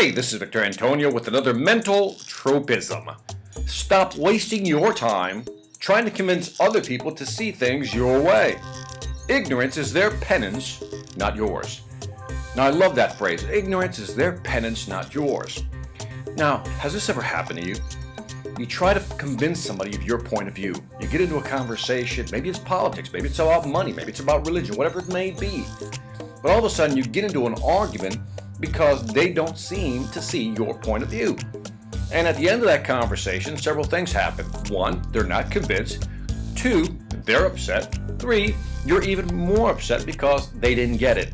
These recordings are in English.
Hey, this is Victor Antonio with another mental tropism. Stop wasting your time trying to convince other people to see things your way. Ignorance is their penance, not yours. Now, I love that phrase. Ignorance is their penance, not yours. Now, has this ever happened to you? You try to convince somebody of your point of view. You get into a conversation, maybe it's politics, maybe it's about money, maybe it's about religion, whatever it may be. But all of a sudden you get into an argument because they don't seem to see your point of view. And at the end of that conversation, several things happen. One, they're not convinced. Two, they're upset. Three, you're even more upset because they didn't get it.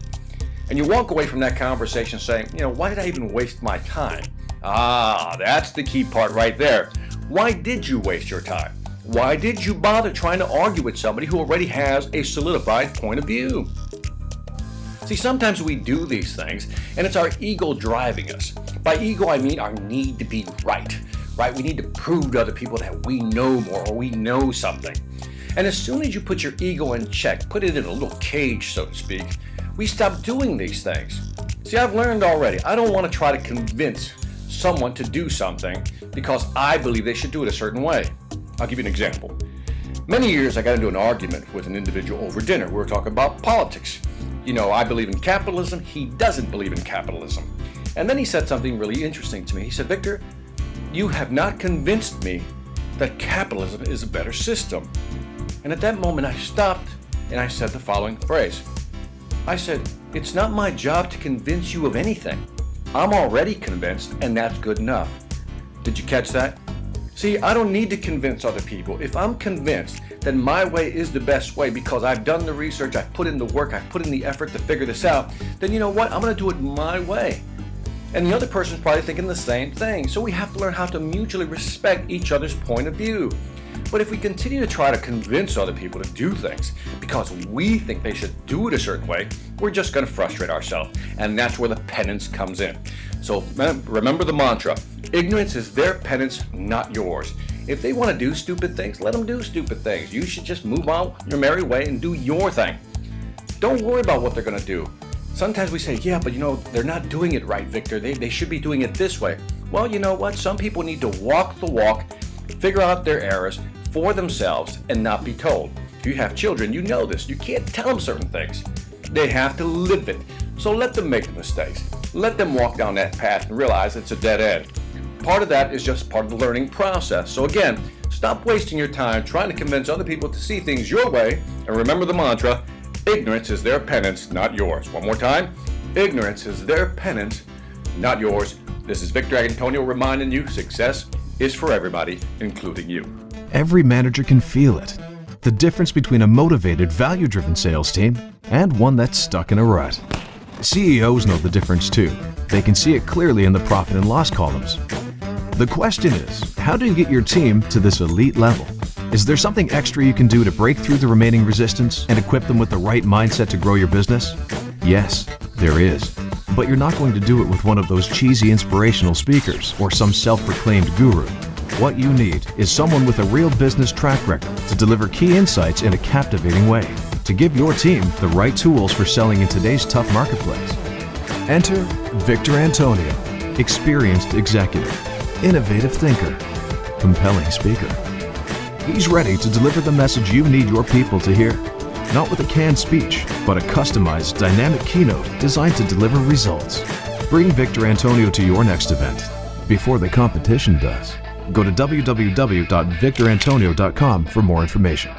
And you walk away from that conversation saying, why did I even waste my time? That's the key part right there. Why did you waste your time? Why did you bother trying to argue with somebody who already has a solidified point of view? See, sometimes we do these things, and it's our ego driving us. By ego, I mean our need to be right? We need to prove to other people that we know more or we know something. And as soon as you put your ego in check, put it in a little cage, so to speak, we stop doing these things. See, I've learned already, I don't want to try to convince someone to do something because I believe they should do it a certain way. I'll give you an example. Many years I got into an argument with an individual over dinner. We were talking about politics. I believe in capitalism. He doesn't believe in capitalism. And then he said something really interesting to me. He said, Victor, you have not convinced me that capitalism is a better system. And at that moment I stopped and I said the following phrase. I said, it's not my job to convince you of anything. I'm already convinced, and that's good enough. Did you catch that? See, I don't need to convince other people. If I'm convinced that my way is the best way because I've done the research, I've put in the work, I've put in the effort to figure this out, then you know what? I'm going to do it my way. And the other person's probably thinking the same thing. So we have to learn how to mutually respect each other's point of view. But if we continue to try to convince other people to do things because we think they should do it a certain way, we're just going to frustrate ourselves. And that's where the penance comes in. So remember the mantra, ignorance is their penance, not yours. If they want to do stupid things, let them do stupid things. You should just move on your merry way and do your thing. Don't worry about what they're going to do. Sometimes we say, yeah, but they're not doing it right, Victor. They should be doing it this way. Well, you know what? Some people need to walk the walk, figure out their errors for themselves and not be told. If you have children, you know this. You can't tell them certain things. They have to live it. So let them make the mistakes. Let them walk down that path and realize it's a dead end. Part of that is just part of the learning process. So again, stop wasting your time trying to convince other people to see things your way, and remember the mantra, ignorance is their penance, not yours. One more time, ignorance is their penance, not yours. This is Victor Antonio reminding you success is for everybody, including you. Every manager can feel it. The difference between a motivated, value-driven sales team and one that's stuck in a rut. CEOs know the difference too. They can see it clearly in the profit and loss columns. The question is, how do you get your team to this elite level? Is there something extra you can do to break through the remaining resistance and equip them with the right mindset to grow your business? Yes, there is. But you're not going to do it with one of those cheesy inspirational speakers or some self-proclaimed guru. What you need is someone with a real business track record to deliver key insights in a captivating way, to give your team the right tools for selling in today's tough marketplace. Enter Victor Antonio, experienced executive, innovative thinker, compelling speaker. He's ready to deliver the message you need your people to hear, not with a canned speech, but a customized, dynamic keynote designed to deliver results. Bring Victor Antonio to your next event before the competition does. Go to www.victorantonio.com for more information.